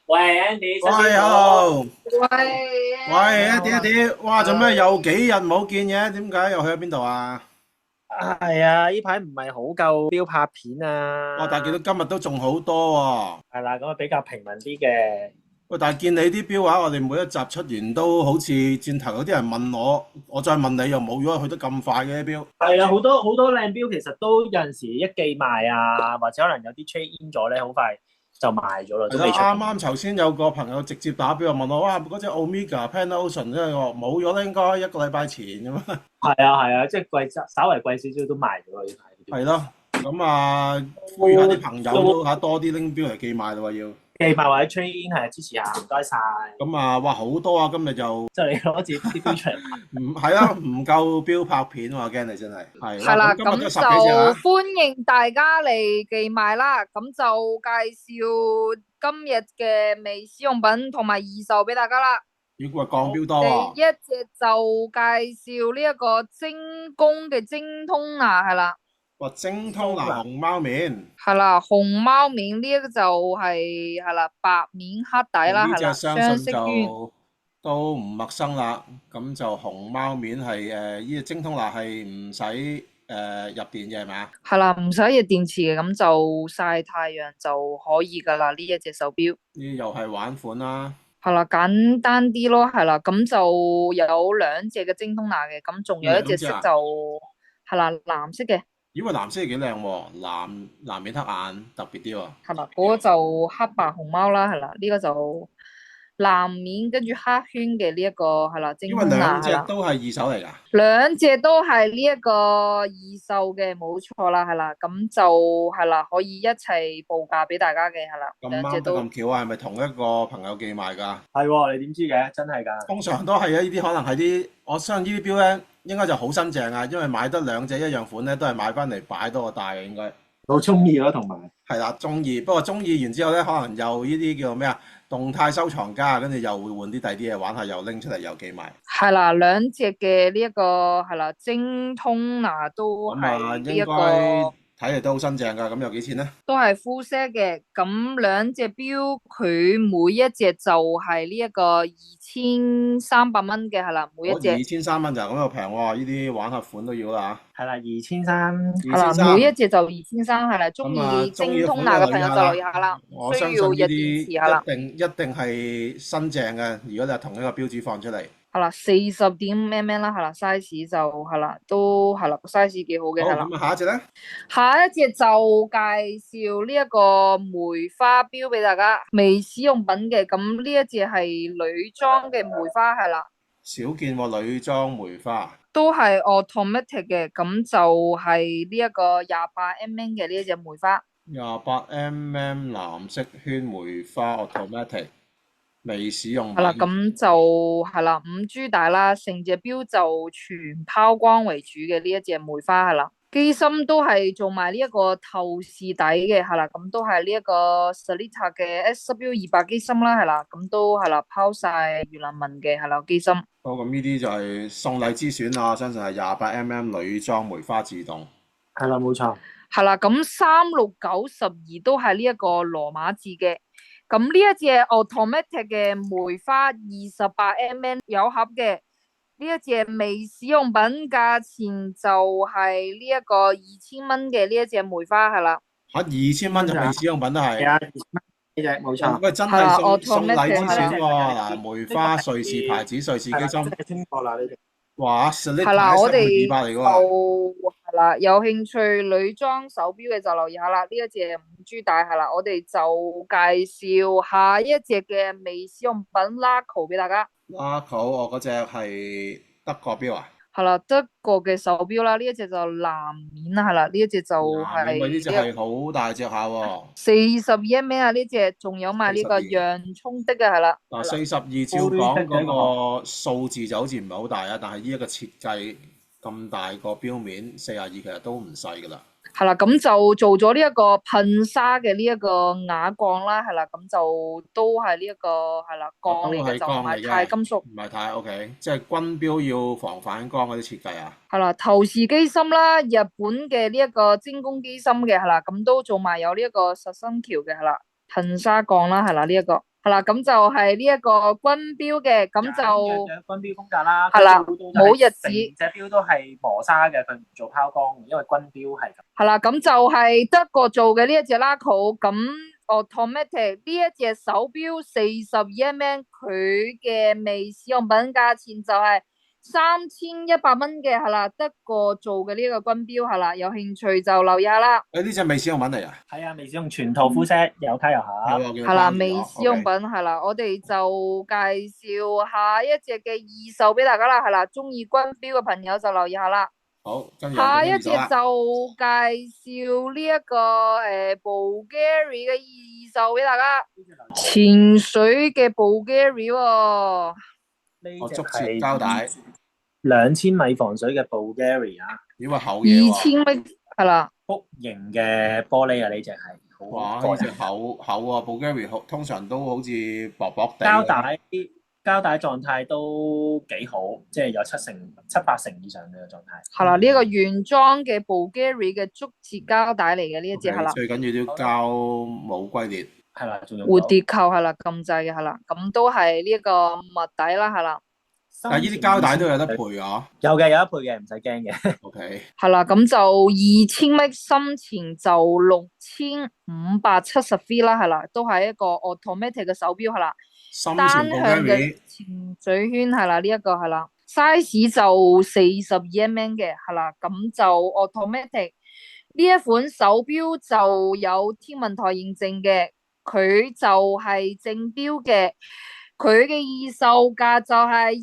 喂，Andy，新喂年好！，hello，喂喂，一啲一，Andy，啲，哇，做咩有幾日冇見嘅？點解又去咗邊度啊？係啊，呢排唔係好夠標拍片哇，但係見啊，到今日都仲好多喎。係啦，咁啊比較平民啲嘅。喂，但係見你啲標話，我哋每一集出完都好似轉頭有啲人問我，我再問你又冇咗，去得咁快嘅啲標。係啊，好多靚標其實都有陣時一寄賣啊，或者可能有啲 trade in 咗咧，好快就賣咗啦，係啦，都未出嘅。啱啱頭先有個朋友直接打俾我問我，哇，嗰隻 Omega Panda Ocean 真係我冇咗啦，應該一個禮拜前咁啊。係啊，即係貴，稍為貴少少都賣咗啦，呢排啲標。係咯，咁啊，呼籲下啲都朋友都都嚇多啲拎標嚟寄賣咯喎要。寄賣或者 trade in 係支持下，唔該晒。咁啊，哇，好多啊！今日就即係你攞自己啲標出嚟賣。唔係啊，唔夠標拍片喎，驚你真係。係哇，係啦，咁今日都有咁就十幾隻啊！歡迎大家嚟寄賣啦。咁就介紹今日嘅微使用品同埋二手俾大家啦。如果話降標多喎，第一隻就介紹呢一個精工嘅精通拿，係啦，哇，精通拿紅貓面，係啦，紅貓面呢一個就係啦，白面黑底啦，呢隻係啦，雙相信色圈。就都唔陌生啦。咁就紅貓面係呢隻精通拿係唔使入電嘅係咪？係啦，唔使熱電池嘅，咁就曬太陽就可以噶啦。呢一隻手錶呢又係玩款啦，係啦，簡單啲咯，係啦，咁就有兩隻嘅精通拿嘅，咁仲有一隻色就兩隻啊！係啦，藍色嘅，咦，個藍色係幾靚喎，藍面黑眼特別啲喎。係啦，嗰個就黑白熊貓啦，係啦，呢個就藍面跟住黑圈嘅呢一個係啦，精因為通拿兩隻係啦。都係二手嚟㗎。兩隻都係呢一個二手嘅，冇錯啦，係啦，咁就係啦，可以一齊報價俾大家嘅，係啦，咁啱得兩隻都咁巧啊，係咪同一個朋友寄賣㗎？係喎，你點知嘅？真係㗎。通常都係啊，呢啲可能係啲，我相信呢啲錶咧應該就好新淨啊，因為買得兩隻一樣款咧，都係買翻嚟擺多個戴嘅應該。好中意咯，同埋係啦，中意，不過中意完之後咧，可能又呢啲叫咩啊？動態收藏家，跟住又會換啲第啲嘢玩下，又拎出嚟又寄賣。係啦，兩隻嘅呢一個係啦，精通拿都咁啊，係呢一應該個睇嚟都好新淨㗎，咁有幾錢咧？都係 full set 嘅，咁兩隻錶佢每一隻就係呢一個2300蚊嘅，係啦，每一我隻2300蚊咋，咁又平喎，呢啲玩下款都要啦係啦，2300。係啦，二千三。每一隻就2300，係啦，中咁啊，意精中意嘅款通拿嘅朋友就就留意下啦。留意下啦，唔我相信呢需要日電池，啲係啦。一定係新淨嘅。如果你係同一個標誌放出嚟，係啦，40.mm啦，係啦，size 就係啦，都係啦，個 size 幾好嘅，好，係啦。咁啊，下一隻咧，下一隻就介紹呢一個梅花錶俾大家，未使用品嘅，咁呢一隻係女裝嘅梅花，係啦，少見喎，女裝梅花，都係 automatic 嘅，咁就係呢一個28mm嘅呢一隻梅花，28mm 藍色圈梅花 automatic，未使用係啦，品，咁就係啦，5G 大啦，成隻錶就全拋光為主嘅呢一隻梅花，係啦。機芯都係做埋呢一個透視底嘅，係啦，咁都係呢一個 Sellita 嘅 SW200機芯啦，係啦，咁都係啦，拋晒越南文嘅，係啦，機芯好，咁呢啲就係送禮之選啦，我相信係28mm 女裝梅花自動，係啦，冇錯。係啦，咁3692都係呢一個羅馬字嘅，咁呢一隻 automatic 嘅梅花28mm 有盒嘅。呢一隻未使用品價錢就係呢一個2000蚊嘅呢一隻梅花係啦，嚇2000蚊就未使用品都係，係啊，呢隻冇錯。喂，真係啦係送禮之，automatic 係啦，選喎，嗱，梅花瑞士牌子瑞士機係啦，真芯，係清楚啦呢隻。哇，Select 係啦，我哋200嚟嘅就喎。係啦，有興趣女裝手錶嘅就留意下啦，呢一隻5G 帶係啦，我哋就介紹下一隻嘅未使用品 Laco 俾大家，Laco，我嗰隻係德國錶啊，係啦，德國嘅手錶啦，呢一隻就藍面啦，係啦，呢一隻就嗱，係你喂呢隻呢係好大隻下喎， 41mm啊，呢隻仲有埋呢個42。洋葱的嘅係啦。嗱，42照講嗰個數字就好似唔係好大啊，但係呢一個設計咁大個錶面42其實都唔細㗎啦。係啦，咁就做咗呢一個噴砂嘅呢一個瓦鋼啦，係啦，咁就都係呢一個係啦鋼嚟嘅，就唔係鈦金屬。唔係太 OK，即係軍錶要防反光嗰啲設計啊。係啦，投視機芯啦，日本嘅呢一個精工機芯嘅係啦，咁都做埋有呢一個實心橋嘅係啦，噴砂鋼啦係啦呢一個係係啦，咁就係呢一個軍標嘅，咁就嘅軍標風格啦。係啦，冇日子，成隻標都係磨砂嘅，佢唔做拋光，因為軍標係咁。係啦，咁就係德國做嘅呢一隻 Laco，咁 automatic 呢一隻手錶42mm，佢嘅未使用品價錢就係3100蚊嘅，係啦，德國做嘅呢個軍標，係啦，有興趣就留意下啦。誒呢隻未使用品嚟啊？係啊，未使用全套 full set，有卡有盒。係啦，未使用品係啦，我哋就介紹下一隻嘅二手俾大家啦，係啦，中意軍標嘅朋友就留意下啦。好，下一隻就介紹呢一個Bulgari 嘅二手俾大家，潛水嘅 Bulgari 喎。呢隻竹節膠帶，2000米防水嘅 Bulgari 啊，因為厚嘢喎。2000米係啦，福型嘅玻璃啊，呢隻係。哇！呢隻厚啊 ，Bulgari 通常都好似薄薄地。膠帶狀態都幾好，即係有七八成以上嘅狀態。係啦，呢個原裝嘅 Bulgari 嘅竹節膠帶嚟嘅呢一隻係啦。最緊要啲膠冇龜裂。係啦，仲有蝴蝶扣係啦，咁滯嘅係啦，咁都係呢一個襪底啦，係啦。但係呢啲膠帶都有得配啊？有嘅，有得配嘅，唔使驚嘅。OK。係啦，咁就2000米深潛就6570 feet 啦，係啦，都係一個 automatic 嘅手錶係啦。單向嘅潛水圈係啦，呢一個係啦 ，size 就42mm嘅係啦，咁就 automatic 呢一款手錶就有天文台認證嘅，佢就係正標嘅，佢嘅二售價就係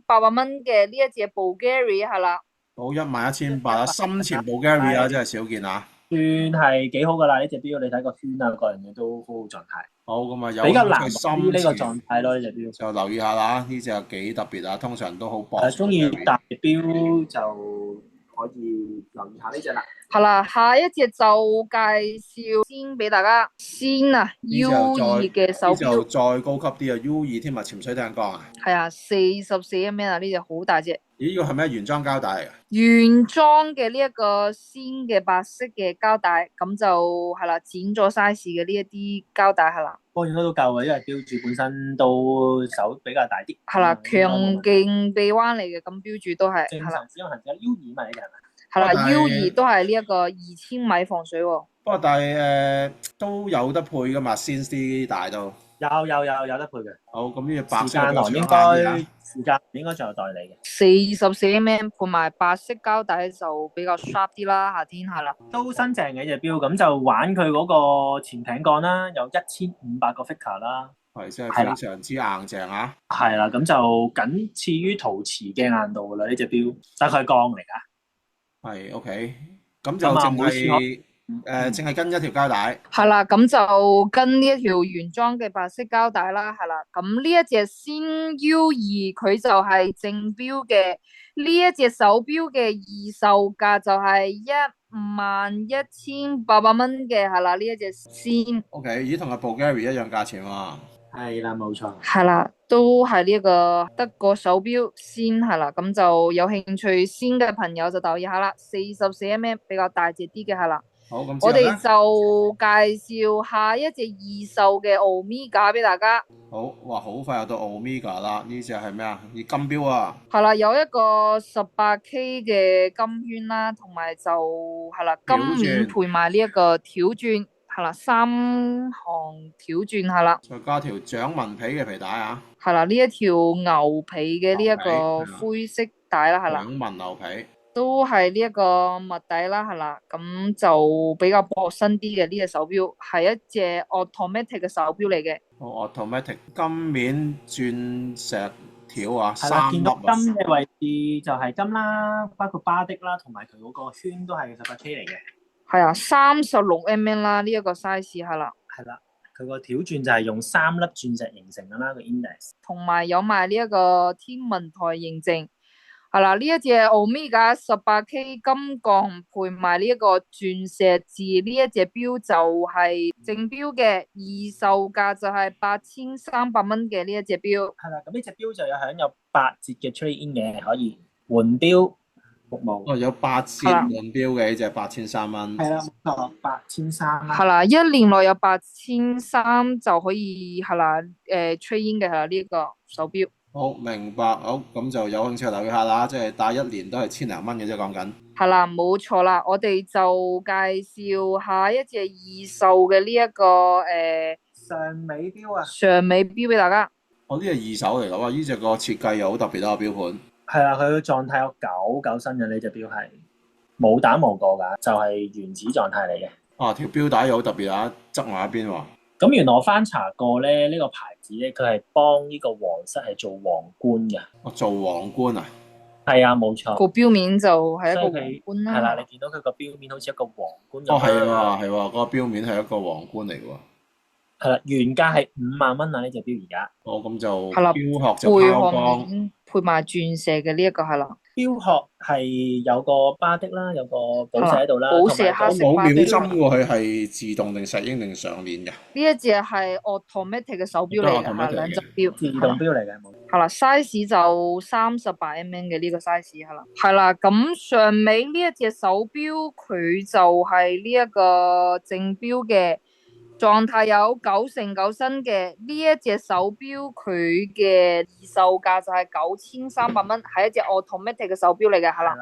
11800蚊嘅呢一隻 Bulgari 係啦，好11800啦，深潛 Bulgari 啊，真係少見啊！算係幾好噶啦，呢隻錶你睇個圈啊，個人嘅都好狀態。好，咁啊，有比較難深啲呢個狀態咯，呢隻錶就留意下啦。呢隻幾特別啊，通常都好薄。中意大錶就可以留意下呢隻啦。係啦，下一隻就介紹先俾大家先啊 U2 嘅手錶，就再高級啲啊 U2 添啊，潛水艇缸啊。係啊，44mm啊，呢隻好大隻。咦，呢個係咩原裝膠帶嚟噶？原裝嘅呢一個鮮嘅白色嘅膠帶，咁就係啦，剪咗 size 嘅呢一啲膠帶係啦。不過應該都夠嘅，因為標注本身都手比較大啲。係啦，強勁臂彎嚟嘅，咁標注都係。正常使用行者 U2 咪呢隻係咪？係啦，U2 都係呢一個2000米防水喎。不過但係都有得配噶嘛，先啲帶都。有得配嘅。好，咁呢隻白色嘅時間應該仲有代理嘅。44mm 配埋白色膠帶就比較 sharp 啲啦，夏天係啦。都新淨嘅隻錶，咁就玩佢嗰個潛艇桿啦，有1500個 flicker 啦。係，真係非常之硬淨啊！係啦，咁就僅次於陶瓷嘅硬度噶啦，呢隻錶，但係佢係鋼嚟噶。係 OK，咁就淨係跟一條膠帶。係啦，咁就跟呢一條原裝嘅白色膠帶啦，係啦。咁呢一隻先 U2 佢就係正標嘅，呢一隻手錶嘅二售價就係11800蚊嘅，係啦，呢一隻先。OK，咦，同阿 Bulgari 一樣價錢喎。係啦，冇錯。係啦，都係呢一個德國手錶先係啦，咁就有興趣先嘅朋友就留意下啦，44mm比較大隻啲嘅係啦。好，咁我哋就介紹下一隻二手嘅 Omega 俾大家。好，哇，好快又到 Omega 啦！呢隻係咩啊？金錶啊。係啦，有一個18K 嘅金圈啦，同埋就係啦，金面配埋呢一個條鑽，係啦，3行條鑽係啦。再加條掌紋皮嘅皮帶啊。係啦，呢一條牛皮嘅呢一個灰色帶啦，係啦。掌紋牛皮。都係呢一個襪底啦，係啦，咁就比較薄身啲嘅呢隻手錶，係一隻 automatic 嘅手錶嚟嘅。automatic 金面鑽石條啊，係啦，見到金嘅位置就係金啦，包括巴的啦，同埋佢嗰個圈都係18K 嚟嘅。係啊，36mm啦，呢一個 size 係啦。係啦，佢個條鑽就係用3粒鑽石形成噶啦個 index，同埋有埋呢一個天文台認證。係啦，呢一隻 Omega 18K 金鋼配埋呢一個鑽石字，呢一隻錶就係正標嘅，二售價就係8300蚊嘅呢一隻錶。係啦，咁呢隻錶就有享有8折嘅 trade in 嘅，可以換錶服務。哦，有8折係啦換標嘅呢只8300蚊。係啦，冇錯，8300蚊。係啦，一年內有8300就可以係啦，trade in 嘅係啦呢個手錶。好，明白。好，咁就有興趣留意下啦，即係戴一年都係千零蚊嘅啫，講緊。係啦，冇錯啦，我哋就介紹下一隻二手嘅呢一個上尾錶啊，上尾錶俾大家。哦，呢隻二手嚟㗎，哇！呢隻個設計又好特別啦，個錶盤。係啊，佢個狀態有99新嘅，呢隻錶係冇打冇過㗎，就係原始狀態嚟嘅。啊，條錶帶又好特別啊，側埋一邊喎。咁原來我翻查過咧，呢個牌子咧，佢係幫呢個皇室係做皇冠嘅。哦，做皇冠啊！係啊，冇錯。個錶面就係一個所以佢皇冠啦。係啦，你見到佢個錶面好似一個皇冠咁。哦，係喎，係喎，嗰個錶面係一個皇冠嚟喎。係啦，原價係5萬蚊啊！呢隻錶而家。哦，咁就係啦，錶殼就背殼拋光。面配埋鑽石嘅呢一個係啦。錶殼係有個巴的啦，有個寶石喺度啦，寶石同埋黑色冇秒巴的針喎，佢係自動定石英定上鏈嘅？呢一隻係 automatic 嘅手錶嚟嘅，係 automatic 兩隻錶。自動錶嚟嘅，冇。係啦，size 就38mm嘅呢個 size 係啦，係啦，咁上尾呢一隻手錶佢就係呢一個正標嘅狀態有9成9新嘅呢一隻手錶，佢嘅二售價就係9300蚊，係一隻 automatic 嘅手錶嚟嘅，係啦，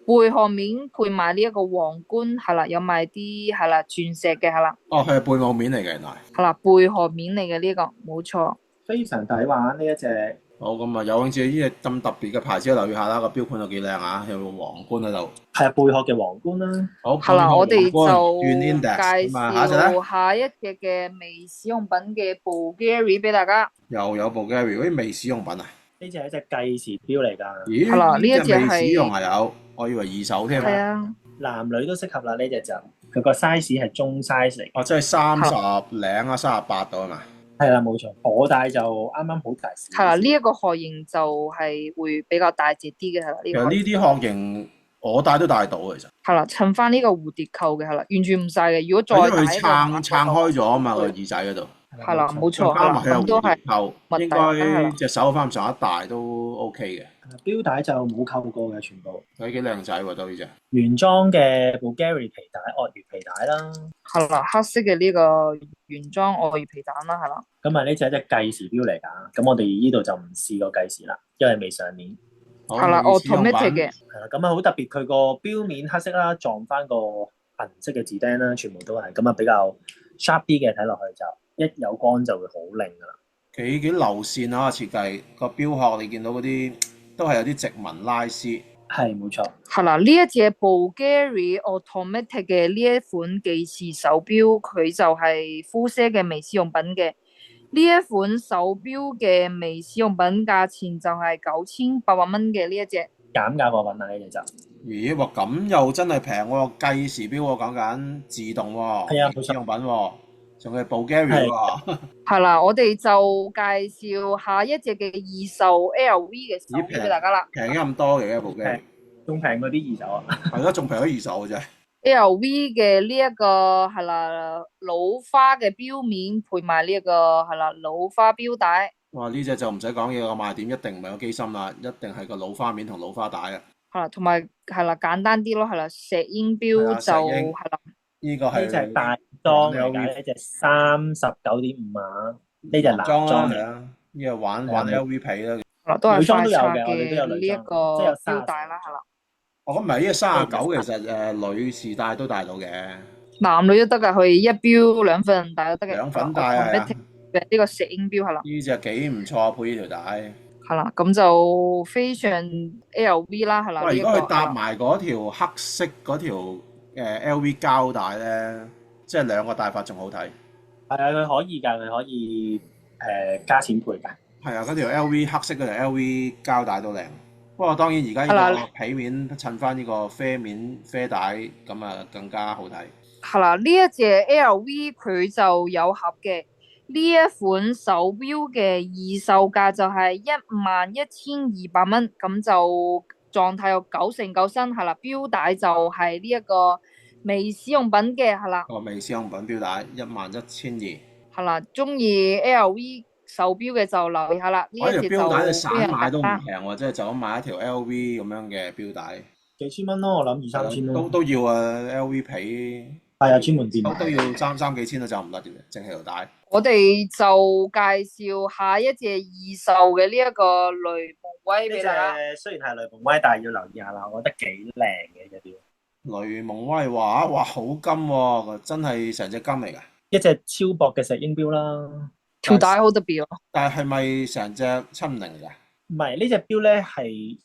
背殼面配埋呢一個皇冠，係啦，有埋啲係啦鑽石嘅，係啦，哦，佢係背帽面嚟嘅，原來。係啦，背殼面嚟嘅呢個，冇錯。非常抵玩呢一隻。好，咁啊，有興趣呢隻咁特別嘅牌子，留意下啦，個錶盤又幾靚啊，有個皇冠喺度。係啊，貝殼嘅皇冠啦。好，係啦，我哋就轉 index 介咁啊，下一隻咧紹下一隻嘅微使用品嘅 Bulgari 俾大家。又有 Bulgari 嗰啲微使用品啊？呢隻係一隻計時錶嚟㗎。咦？係啦呢一隻係微使用係有，我以為二手添。係啊，男女都適合啦，呢隻就佢個 size 係中 size 嚟。哦，即係30零啊，38度啊嘛。係啦，冇錯。我戴就啱啱好大。係啦，呢一個殼型就係會比較大隻啲嘅，係啦，呢個殼型。其實呢啲殼型我戴都戴到其實。係啦，襯翻呢個蝴蝶扣嘅，係啦，完全唔晒嘅。如果再大因為佢一個撐開咗啊嘛，個耳仔嗰度。係啦，冇錯，係啦，加埋佢有咁都係扣，應該隻手翻上一大都 OK 嘅。錶帶就冇扣過嘅，全部。佢幾靚仔喎，都呢隻。原裝嘅 Bulgari 皮帶，鱷魚皮帶啦。係啦，黑色嘅呢個原裝鱷魚皮帶啦，係啦。咁啊，呢隻係一隻計時錶嚟㗎。咁我哋呢度就唔試過計時啦，因為未上年。係啦，automatic 嘅。係啦，咁啊好特別，佢個錶面黑色啦，撞翻個銀色嘅字釘啦，全部都係咁啊，比較 sharp 啲嘅，睇落去就一有光就會好靚㗎啦。幾流線啊！設計個錶殼，你見到嗰啲都係有啲直紋拉絲。係冇錯。係啦，呢一隻 Bulgari automatic 嘅呢一款計時手錶，佢就係 full set 嘅微使用品嘅。呢一款手錶嘅微使用品價錢就係9800蚊嘅呢一隻。減價貨品啊，呢隻就。咦？哇！咁又真係平喎，計時錶喎，講緊自動喎。係啊，微使用品喎，仲係 Bulgari 喎。係啦，我哋就介紹下一隻嘅二手 LV 嘅手錶俾大家啦。平咗咁多嘅 Bulgari，仲平過啲二手啊。係咯，仲平咗二手嘅啫。LV 嘅呢一個係啦，老花嘅錶面配埋呢一個係啦，老花錶帶。哇！呢隻就唔使講嘢，個賣點一定唔係個機芯啦，一定係個老花面同老花帶啊。係啦，同埋係啦，簡單啲咯，係啦，石英錶就係啦。呢個係呢隻大裝嚟㗎，呢隻39.5啊，呢隻男裝嚟啊。呢個玩 LV 皮啦。係啦，都係女裝都有快嘅，我哋都有女呢一個裝，即係有錶帶啦，係啦。哦，咁唔係呢個39，其實女士戴都戴到嘅。男女都得㗎，佢一錶兩份戴都得嘅。兩份戴係啊。呢個石英錶係啦。呢隻幾唔錯，配呢條帶。係啦，咁就非常 LV 啦，係啦。喂，如果佢搭埋嗰條黑色嗰條LV 膠帶咧，即係兩個戴法仲好睇。係啊，佢可以㗎，佢可以加錢配㗎。係啊，嗰條 LV 黑色嗰條 LV 膠帶都靚。不過當然而家呢個皮面襯翻呢個啡面啡帶，咁啊更加好睇。係啦，呢一隻 LV 佢就有盒嘅。呢一款手錶嘅二售價就係11200蚊，咁就狀態有9成9新，係啦，錶帶就係呢一個微使用品嘅，係啦。個微使用品錶帶11200。係啦，中意 LV 手錶嘅就留意下啦。呢一隻就錶帶你散買都唔平喎，即係就咁買一條 LV 咁樣嘅錶帶。幾千蚊咯，我諗二三千咯。都要啊 LV 皮。係啊，專門店都要三幾千都走唔甩嘅，淨係條帶。我哋就介紹下一隻二手嘅呢一個雷蒙威俾大家。雖然係雷蒙威，但係要留意下啦，我覺得幾靚嘅隻錶。雷蒙威話哇好金喎，真係成隻金嚟㗎。一隻超薄嘅石英錶啦，條帶好特別喎。但係咪成隻750嚟㗎？唔係，呢隻錶咧係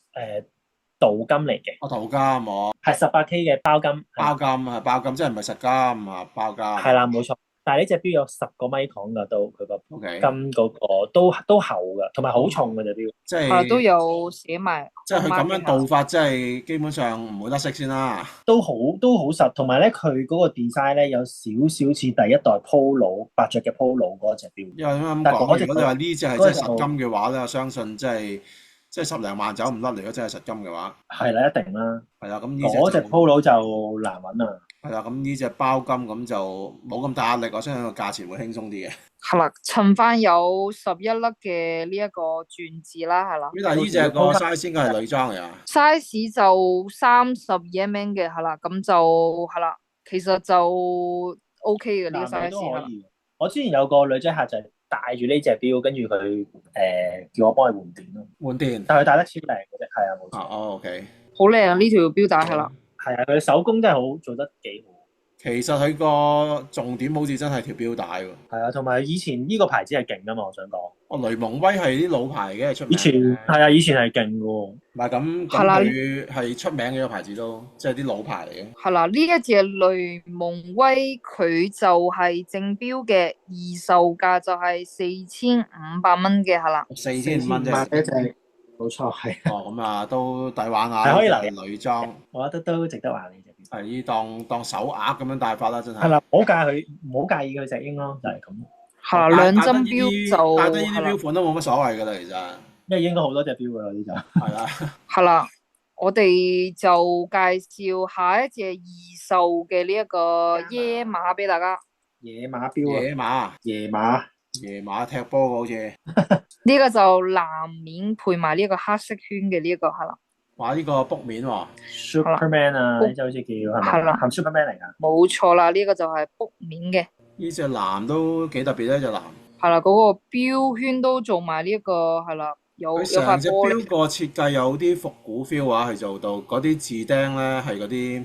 鍍金嚟嘅。我鍍金我係18K 嘅包金。包金，即係唔係實金啊？包金。係啦，冇錯。但係呢隻錶有10個米銅㗎，都佢個金嗰個都厚㗎，同埋好重嘅隻錶。即係都有寫埋。即係佢咁樣鍍法，即係基本上唔會得色先啦。都好實，同埋咧佢嗰個 design 咧有少少似第一代 Polo 伯爵嘅 Polo 嗰隻錶。因為咁講，如果你話呢隻係真係實金嘅話咧，我相信即係10零萬走唔甩嚟。如果真係實金嘅話，係啦，一定啦。係啦，咁呢嗰隻 Polo 就難揾啦。係啦，咁呢隻包金咁就冇咁大壓力，我相信個價錢會輕鬆啲嘅。係啦，襯翻有11粒嘅呢一個鑽字啦，係啦。但係呢隻個 size 應該係女裝嚟啊。size 就32mm 嘅，係啦，咁就係啦，其實就 OK 嘅呢個 size。我之前有個女仔客就係戴住呢隻錶，跟住佢叫我幫佢換電咯。換電，但係佢戴得超靚嘅啫，係啊，冇錯。OK。好靚啊！呢條錶帶係啦。係啊，佢手工真係好做得幾好。其實佢個重點好似真係條錶帶喎。係啊，同埋以前呢個牌子係勁噶嘛，我想講。雷蒙威係啲老牌嘅，出名。以前係啊，以前係勁喎。唔係咁佢係出名嘅一個牌子都，即係啲老牌嚟嘅。係啦，呢一隻雷蒙威佢就係正標嘅，二售價就係4500蚊嘅，係啦。4000蚊啫。冇錯，係。咁啊，都抵玩下。係可以留女裝，我覺得都值得玩呢隻錶。係當手鐲咁樣戴法啦，真係。係啦，唔好介意佢石英咯，就係咁。係啦，兩針錶就戴得呢啲錶款都冇乜所謂㗎啦，其實。因為應該好多隻錶㗎啦，呢就。係啦。係啦，我哋就介紹下一隻二售嘅呢一個野馬俾大家。野馬錶啊！野馬踢波嘅好似。呢個就藍面配埋呢個黑色圈嘅呢一個係啦。哇！呢個卜面喎 ，Superman 啊，呢隻好似叫係咪？係啦，係 Superman 嚟㗎。冇錯啦，呢個就係卜面嘅。呢隻藍都幾特別咧，隻藍。係啦，嗰個標圈都做埋呢一個係啦，有塊玻璃。佢成隻標個設計有啲復古 feel 啊，係做到嗰啲字釘咧係嗰啲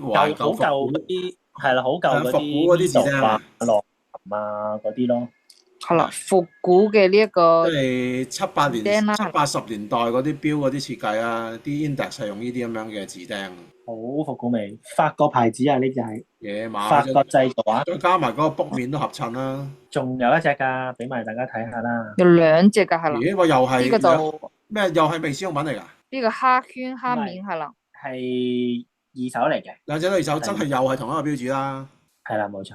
懷舊嗰啲，係啦，好舊嗰啲復古嗰啲字釘啊，落琴啊嗰啲咯。係啦，復古嘅呢一個，即係70、80年代嗰啲錶嗰啲設計啊，啲 index 係用呢啲咁樣嘅字釘。好復古味，法國牌子啊，呢隻係野馬，法國製造啊，再加埋嗰個卜面都合襯啦。仲有一隻㗎，俾埋大家睇下啦。有兩隻㗎，係啦。咦？我又係呢個就咩？又係未使用品嚟㗎？呢個黑圈黑面係啦，係二手嚟嘅。兩隻二手真係又係同一個標誌啦。係啦，冇錯。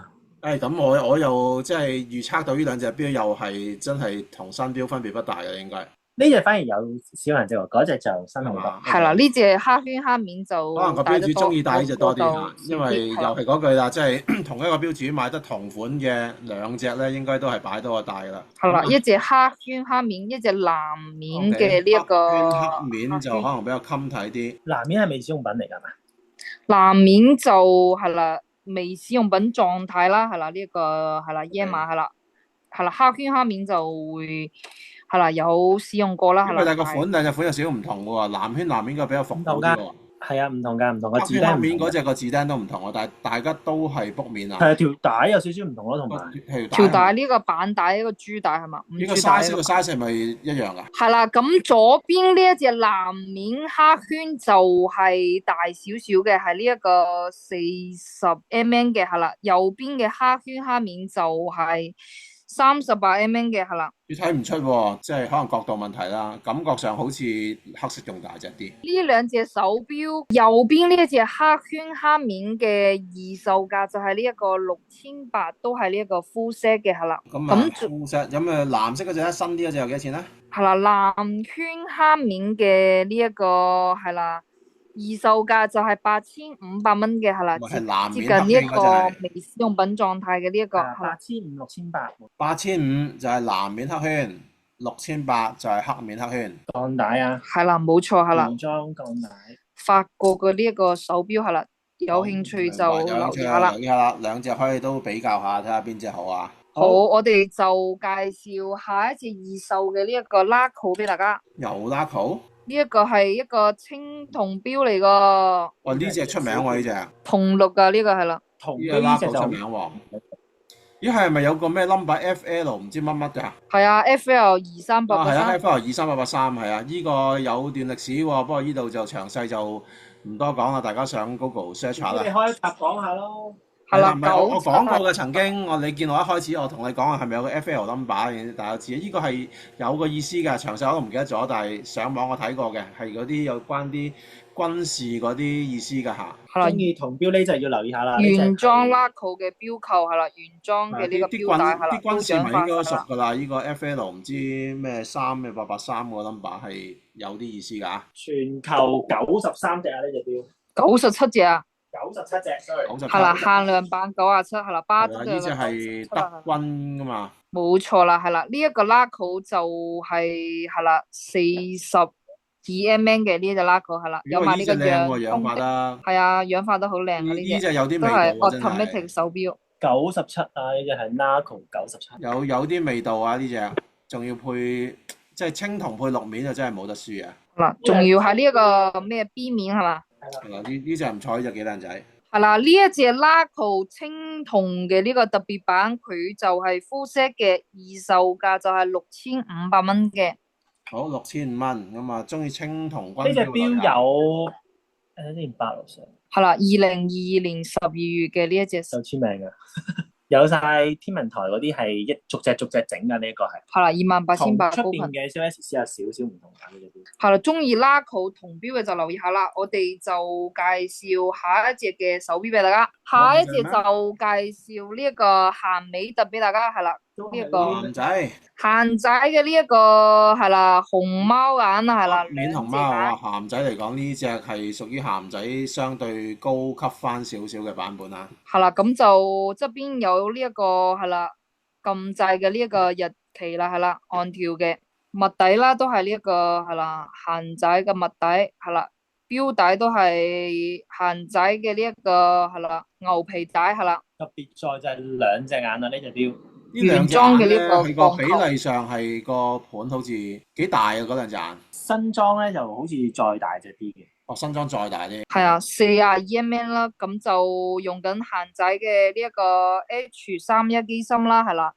咁我又即係預測到呢兩隻錶又係真係同新錶分別不大嘅應該。呢隻反而有少人知喎，嗰隻就新好多。係啦，呢隻黑圈黑面就可能個標主中意戴呢隻多啲嚇，因為又係嗰句啦，即係同一個標主買得同款嘅兩隻咧，應該都係擺多個戴噶啦。係啦，一隻黑圈黑面，一隻藍面嘅呢一個。黑面就可能比較襟睇啲。藍面係未使用品嚟㗎嘛？藍面就係啦。未使用品狀態啦，係啦，呢個係啦，野馬係啦，係啦，黑圈黑面就會係啦，有使用過啦，係啦。但係個款兩隻款有少少唔同嘅喎，藍圈藍面個比較復古啲喎。係啊，唔同㗎，唔同個字釘。黑面嗰隻個字釘都唔同喎，但係大家都係卜面啊。係啊，條帶有少少唔同咯，同埋條帶呢個板帶一個珠帶係嘛？呢個 size 係咪一樣㗎？係啦，咁左邊呢一隻藍面黑圈就係大少少嘅，係呢一個40mm嘅，係啦。右邊嘅黑圈黑面就係38mm嘅，係啦。你睇唔出喎，即係可能角度問題啦，感覺上好似黑色仲大隻啲。呢兩隻手錶，右邊呢一隻黑圈黑面嘅二售價就係呢一個6800，都係呢一個 full set 嘅，係啦。咁 full set 有冇藍色嗰隻咧？新啲嗰隻有幾多錢咧？係啦，藍圈黑面嘅呢一個係啦。二售價就係8500蚊嘅，係啦，接近呢一個未使用品狀態嘅呢一個8500、6800。8500就係藍面黑圈，6800就係黑面黑圈。鋼帶啊，係啦，冇錯，係啦。原裝鋼帶。法國嘅呢一個手錶係啦，有興趣就留意下啦。留意下啦，兩隻可以都比較下，睇下邊隻好啊。好，我哋就介紹下一隻二手嘅呢一個 Laco 俾大家。有 Laco？呢一個係一個青銅錶嚟個。哇！呢隻出名喎，呢隻。銅綠噶呢個係啦。銅呢個 Laco 出名喎。咦，係咪有個咩 number FL 唔知乜乜㗎？係啊，FL 2383。係啊，FL 2383係啊，呢個有段歷史喎，不過呢度就詳細就唔多講啦，大家上 Google search 下啦。你開一集講下咯。係啦，唔係我講過嘅曾經，你見我一開始我同你講係咪有個 FL number，大家知呢個係有個意思㗎，詳細我都唔記得咗，但係上網我睇過嘅係嗰啲有關啲軍事嗰啲意思㗎嚇。係啦，中意銅錶呢就要留意下啦。原裝 Laco 嘅錶扣係啦，原裝嘅呢個錶帶係啦，啲軍士咪應該熟㗎啦。呢個 FL 唔知咩3咩883個 number 係有啲意思㗎。全球93隻啊，呢隻錶。97隻啊。97隻 ，sorry。係啦，限量版97係啦，巴德嘅呢隻係德軍㗎嘛。冇錯啦，係啦，呢一個 Laco 就係啦42mm 嘅呢隻 Laco 係啦，有埋呢個氧化得。係啊，氧化得好靚啊呢隻。呢隻有啲味道都係 automatic 手錶。97啊，呢隻係 Laco 97。有啲味道啊呢隻，仲要配即係青銅配綠面就真係冇得輸啊！嗱，仲要係呢一個咩 B 面係嘛？係啦，呢隻唔錯，呢隻幾靚仔。係啦，呢一隻 Laco 青銅嘅呢個特別版，佢就係 full set 嘅，二售價就係6500蚊嘅。好，6500蚊咁啊！中意青銅軍錶呢隻錶有860上。係啦，2022年12月嘅呢一隻有簽名㗎。有晒天文台嗰啲係逐隻整㗎，呢一個係。係啦，28800出高頻邊嘅 COS 有少少唔同㗎呢隻錶。係啦，中意 Laco 銅錶嘅就留意下啦。我哋就介紹下一隻嘅手錶俾大家。下一隻就介紹呢一個咸美特俾大家，係啦，呢一個咸仔。咸仔嘅呢一個係啦，熊貓眼啊，係啦，面熊貓啊，咸仔嚟講呢隻係屬於咸仔相對高級翻少少嘅版本啊。係啦，咁就側邊有呢一個係啦，撳掣嘅呢一個日期啦，係啦，按條嘅襪底啦，都係呢一個係啦，咸仔嘅襪底係啦，錶帶都係咸仔嘅呢一個係啦，牛皮帶係啦。特別在就係兩隻眼啊，呢隻錶。原裝嘅呢個佢個比例上係個盤好似幾大啊，嗰兩隻眼。新裝咧就好似再大隻啲嘅。哦，新裝再大啲。係啊，42mm啦，咁就用緊咸仔嘅呢一個 H31機芯啦，係啦，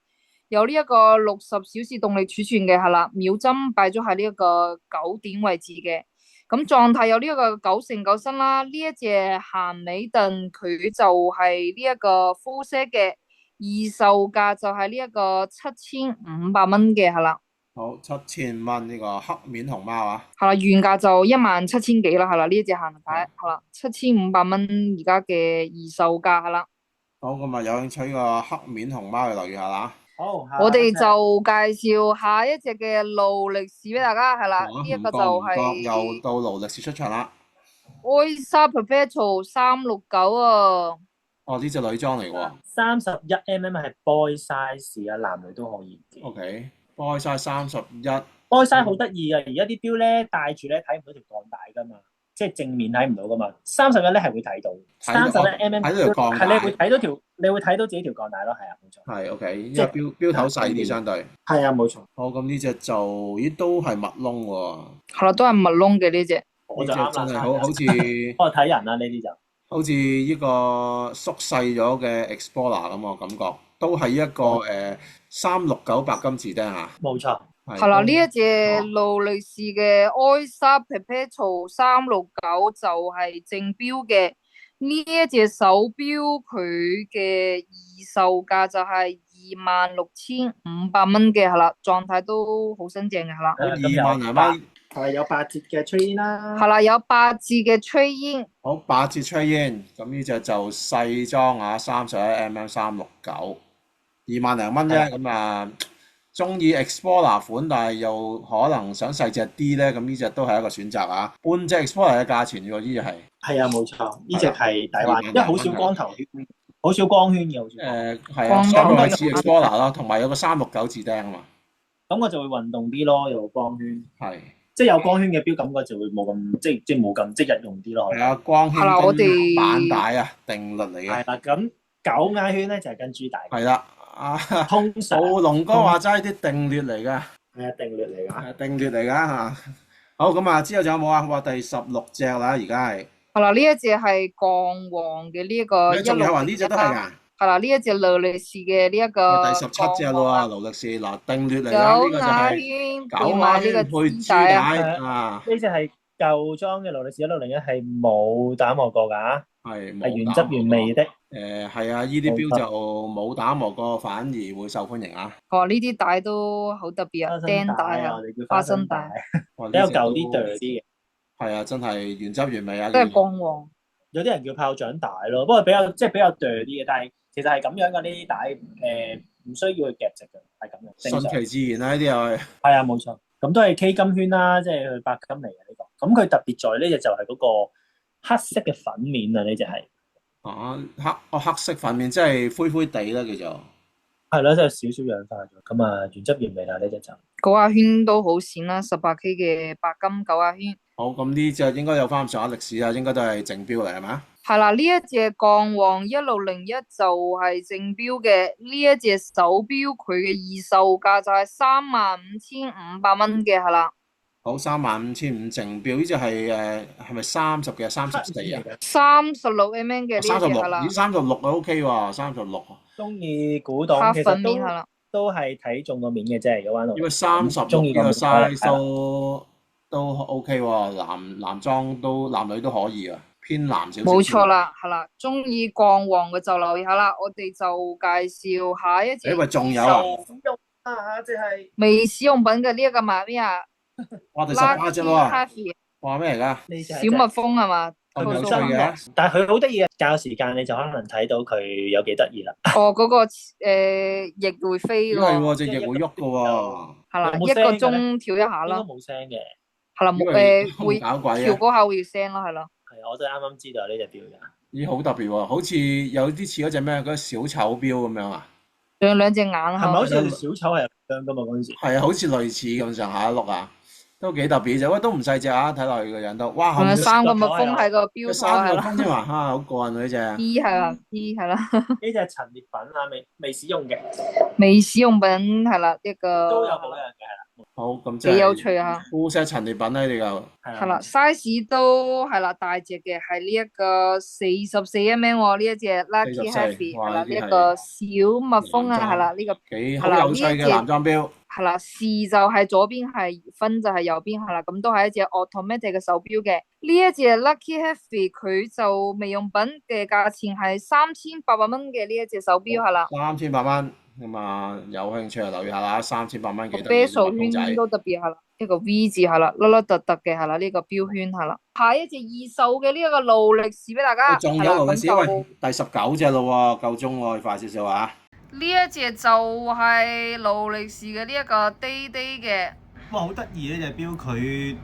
有呢一個60小時動力儲存嘅，係啦，秒針擺咗喺呢一個9點位置嘅，咁狀態有呢一個9成9新啦。呢一隻咸美頓佢就係呢一個 full set 嘅，二售價就係呢一個7500蚊嘅，係啦。好，7000蚊呢個黑面熊貓啊。係啦，原價就17000幾啦，係啦，呢一隻限牌係啦，7500蚊而家嘅二售價係啦。好，咁啊有興趣個黑面熊貓去留意下啦。好，我哋就介紹下一隻嘅勞力士俾大家，係啦，呢一個就係又到勞力士出場啦。Oyster Perpetual 369啊。哦，呢隻女裝嚟喎。31mm 係 boy size 啊，男女都可以嘅。OK。boy size 31。boy size 好得意啊！而家啲錶咧戴住咧睇唔到條鋼帶噶嘛，即係正面睇唔到噶嘛。31咧係會睇到，31mm 睇到條鋼帶，係你會睇到條，你會睇到自己條鋼帶咯，係啊，冇錯。係 OK，即係錶頭細啲相對。係啊，冇錯。好，咁呢隻就咦都係密窿喎。係啦，都係密窿嘅呢隻。我就啱真係好似我睇人啦呢啲就。好似呢個縮細咗嘅 Explorer 咁，我感覺都係一個369白金字釘啊。冇錯。係啦，呢一隻勞力士嘅 Oyster Perpetual 369就係正標嘅。呢一隻手錶佢嘅二售價就係26500蚊嘅，係啦，狀態都好新淨嘅，係啦。 22000蚊。係有8折嘅 trade-in 啦。係啦，有8折嘅 trade-in。好，8折 trade-in，咁呢隻就細裝啊，31mm 369，20000零蚊啫。咁啊，中意 Explorer 款，但係又可能想細隻啲咧，咁呢隻都係一個選擇啊。半隻 Explorer 嘅價錢喎，呢隻係。係啊，冇錯，呢隻係抵玩，因為好少光頭圈，好少光圈嘅，好少。係啊，相對似 Explorer 咯，同埋有個369字釘啊嘛。咁我就會運動啲咯，有個光圈。係。即係有光圈嘅錶感覺就會冇咁即係冇咁即日用啲咯。係啊，光圈係啦我跟哋板帶啊，定律嚟嘅。係啦，咁9埃圈咧就係跟珠帶。係啦，啊，通常暴龍哥話齋啲定律嚟㗎，係啊定律嚟㗎。係定律嚟㗎嚇。好咁啊，之後仲有冇啊？哇，第16隻啦，而家係。係啦，呢一隻係鋼王嘅呢一個仲有啊？呢160隻都係㗎。係啦，呢一隻勞力士嘅呢一個第17隻咯喎，勞力士嗱定律嚟㗎，呢九個就係瓦圈9配瓦埋呢個圈配珠絲帶啊，帶啊，呢隻係舊裝嘅勞力士1601係冇打磨過㗎，係係原汁原味的。係啊，呢啲錶就冇打磨過，反而會受歡迎啊。哦，呢啲帶都好特別啊，釘帶啊我，哋叫花花生帶生帶，哇比較舊啲對啲嘅。係啊，真係原汁原味啊。都係鋼王。有啲人叫炮仗帶咯，不過比較對啲嘅，但係其實係咁樣嘅呢啲帶，唔需要去夾直嘅，係咁樣。正常順其自然啦，呢啲又係。係啊，冇錯。咁都係 K 金圈啦，即係佢白金嚟嘅呢個。咁佢特別在呢隻就係嗰個黑色嘅粉面啊，呢隻係。黑色粉面，即係灰灰地啦，叫做。係咯，即係少少氧化咗。咁啊，原汁原味啦呢隻就。九瓦圈都好閃啦，18K 嘅白金九瓦圈。好，咁呢隻應該有翻咁上下歷史啊，應該都係正標嚟係嘛？係啦，呢一隻鋼王1601就係正標嘅，呢一隻手錶佢嘅二售價就係35,500蚊嘅，係啦。好，35,500正標，呢隻係咪30嘅34啊36mm嘅呢一隻？36，係啦咦，36啊 OK 喎，36。中意古董，黑粉其實面係啦。都係睇中個面嘅啫，如果玩到。因為36呢個 size 都 OK 喎，男裝都男女都可以啊，偏男少少。冇錯啦，係啦，中意鋼王嘅就留意下啦，我哋就介紹下一隻。喂，仲有啊？即係未使用品嘅呢一個買咩啊？哇，第18隻喎， Lucky 哇咩嚟㗎？小蜜蜂係嘛？咁有趣套數嘅。但係佢好得意嘅，較時間你就可能睇到佢有幾得意啦。哦，嗰個翼會飛係喎，喎，隻翼會喐㗎喎。係啦，有冇聲嘅一個鐘跳一下應該咯，冇聲嘅。係啦，會搞鬼啊！跳嗰下會聲咯，係咯。係啊，我都啱啱知道呢隻錶㗎。咦，好特別喎，好似有啲似嗰隻咩嗰隻小丑錶咁樣啊？仲有兩隻眼係咪好似小丑係咁樣㗎嘛？嗰陣時係啊，好似類似咁上下一碌啊，都幾特別啫。喂，都唔細隻啊，睇落去個樣都，哇！仲有3個蜜蜂喺個錶三頭係啦個蜂添啊，好過癮喎呢隻。 ，E 係啦，E 係啦，呢隻係陳列品啊，未使用嘅，未使用品係啦，一個都有保養嘅，係啦。好，咁即係幾有趣啊！ full set 陳列品咧，你就係啦，size 都係啦，大隻嘅係呢一個44mm 喎，呢一隻 Lucky 44 Heavy 係啦，哇呢啲係呢一個小蜜蜂啊，男裝係啦，呢個幾係啦好有趣嘅呢一隻男裝錶。係啦，視就係左邊係，分就係右邊係啦，咁都係一隻 automatic 嘅手錶嘅。呢一隻 Lucky Heavy 佢就未用品嘅價錢係3800蚊嘅呢一隻手錶係啦。3800蚊，咁啊有興趣就留意下啦，3800蚊幾得意啤嘅公仔。數圈都特別係啦，一個 V 字係啦，凹凹凸凸嘅係啦，呢個錶圈係啦。下一隻二手嘅呢一個勞力士俾大家，仲有係啦勞力士，咁就喂，第19隻咯喎，夠鐘喎，快少少啊！呢一隻就係勞力士嘅呢一個 Day Day 嘅。哇，好得意呢隻錶，佢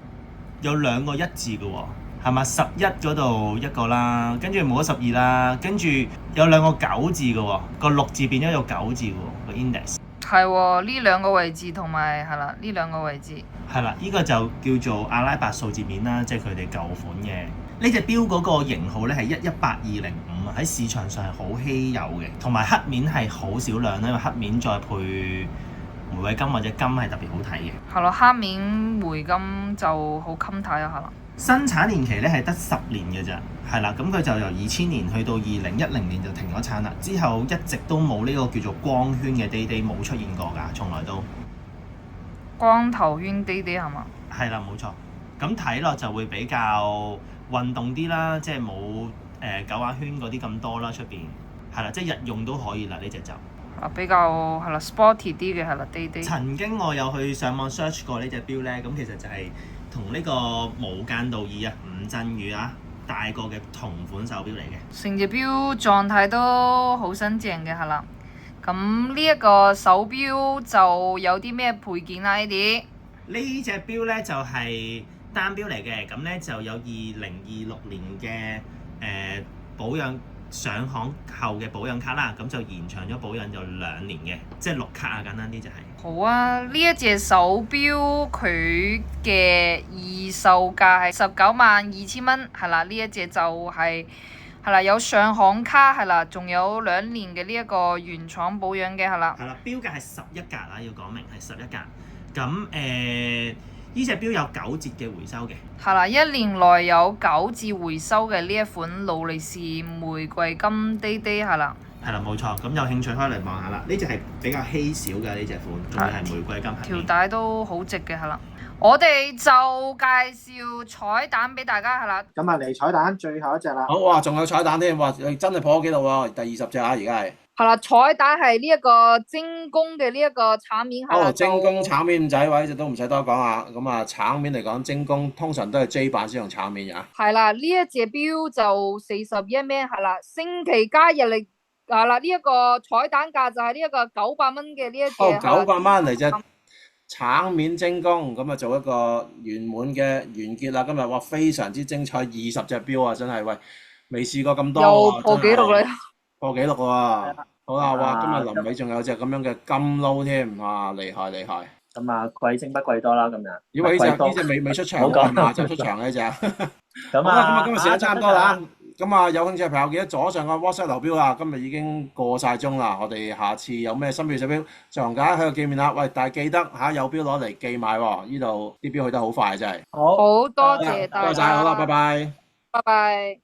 有2個1字嘅喎，係嘛？11嗰度一個啦，跟住冇咗12啦，跟住有2個9字嘅喎，個6字變咗有9字喎，個 index。係喎，呢兩個位置同埋係啦，呢兩個位置。係啦，呢個就叫做阿拉伯數字面啦，即係佢哋舊款嘅。呢隻錶嗰個型號咧係118205啊，喺市場上係好稀有嘅，同埋黑面係好少量啦，因為黑面再配玫瑰金或者金係特別好睇嘅。係咯，黑面梅金就好襟睇啊，係啦。生產年期咧係得10年嘅咋，係啦，咁佢就由2000年去到2010年就停咗產啦，之後一直都冇呢個叫做光圈嘅 Day Day 冇出現過㗎，從來都。光頭圈 Day Day 係嘛？係啦，冇錯。咁睇落就會比較運動啲啦，即係冇9瓦圈嗰啲咁多啦，出邊係啦，即係日用都可以啦，呢隻就。比較係啦 sporty 啲嘅係啦 Day Day。曾經我有去上網 search 過呢隻錶咧，咁其實就係同呢個無間道二啊，吳鎮宇啊戴過嘅同款手錶嚟嘅。成隻錶狀態都好新淨嘅係啦。咁呢一個手錶就有啲咩配件啊？呢啲呢隻錶咧就係單錶嚟嘅，咁咧就有2026年嘅保養上行後嘅保養卡啦，咁就延長咗保養就2年嘅，即係綠卡啊，簡單啲就係。好啊，呢一隻手錶佢嘅二售價係192000蚊，係啦，呢一隻就係啦，有上行卡係啦，仲有2年嘅呢一個原廠保養嘅係啦。係啦，標價係11格啊，要講明係11格。咁呢隻錶有9折嘅回收嘅。係啦，1年內有9折回收嘅呢一款勞力士玫瑰金滴滴係啦。係啦，冇錯。咁有興趣可以嚟望下啦。呢隻係比較稀少嘅呢隻款，仲要係玫瑰金。條帶都好值嘅係啦。我哋就介紹彩蛋俾大家係啦。咁啊，嚟彩蛋最後一隻啦。好哇，仲有彩蛋添，哇！真係破咗紀錄喎，第20隻啊，而家係。係啦，彩蛋係呢一個精工嘅呢一個橙面係啦。精工橙面仔位就都唔使多講啊。咁啊，橙面嚟講，精工通常都係 J 版先用橙面㗎。係啦，呢一隻錶就41蚊係啦，星期加日曆係啦，呢一個彩蛋價就係呢一個900蚊嘅呢一隻。900蚊嚟隻橙面精工，咁啊做一個圓滿嘅完結啦。今日哇，非常之精彩，20隻錶啊，真係喂，未試過咁多又破紀錄啦！破紀錄喎！好啦，哇！今日臨尾仲有隻咁樣嘅金撈添，哇！厲害厲害！咁啊，貴精不貴多啦，今日。以為呢隻未出場，下晝出場呢隻。咁好啦，今日時間差唔多啦。咁啊，有興趣嘅朋友記得左上個 WhatsApp 流標啦。今日已經過晒鐘啦，我哋下次有咩新錶手錶，就同大家喺度見面啦。喂，但係記得有錶攞嚟寄買喎，呢度啲錶去得好快真係。好多謝大家。多謝，好啦，拜拜。拜拜。